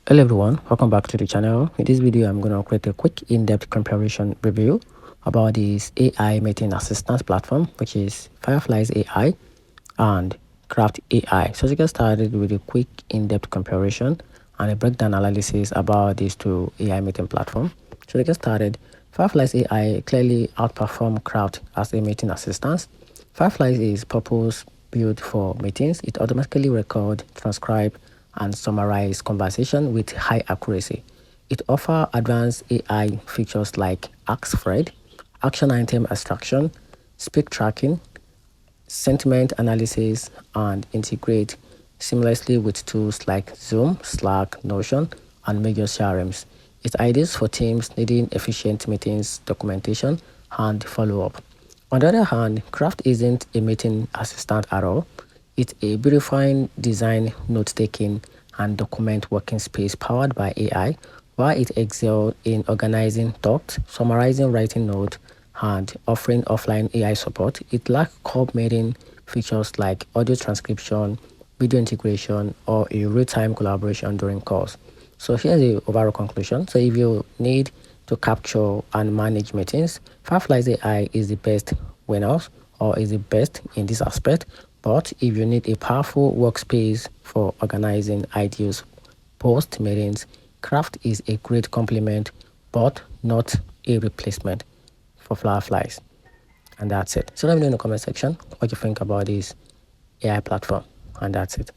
Hello everyone, welcome back to the channel. In this video, I'm going to create a quick in-depth comparison review about this AI meeting assistance platform, which is Fireflies AI and Craft AI. So let's get started with a quick in-depth comparison and a breakdown analysis about these two AI meeting platforms. So let's get started. Fireflies AI clearly outperforms Craft as a meeting assistant. Fireflies is purpose built for meetings. It automatically records, transcribe, and summarize conversation with high accuracy. It offers advanced AI features like Ask Thread, action item extraction, speed tracking, sentiment analysis, and integrate seamlessly with tools like Zoom, Slack, Notion, and major CRMs. It's ideal for teams needing efficient meetings, documentation, and follow-up. On the other hand, Craft isn't a meeting assistant at all. It's a beautifying design, note-taking, and document working space powered by AI, while it excels in organizing thoughts, summarizing writing notes, and offering offline AI support. It lacks core meeting features like audio transcription, video integration, or a real-time collaboration during calls. So here's the overall conclusion. So if you need to capture and manage meetings, Fireflies AI is the best winner or is the best in this aspect. But if you need a powerful workspace for organizing ideas post meetings, Craft is a great complement, but not a replacement for Fireflies. And that's it. So let me know in the comment section what you think about this AI platform. And that's it.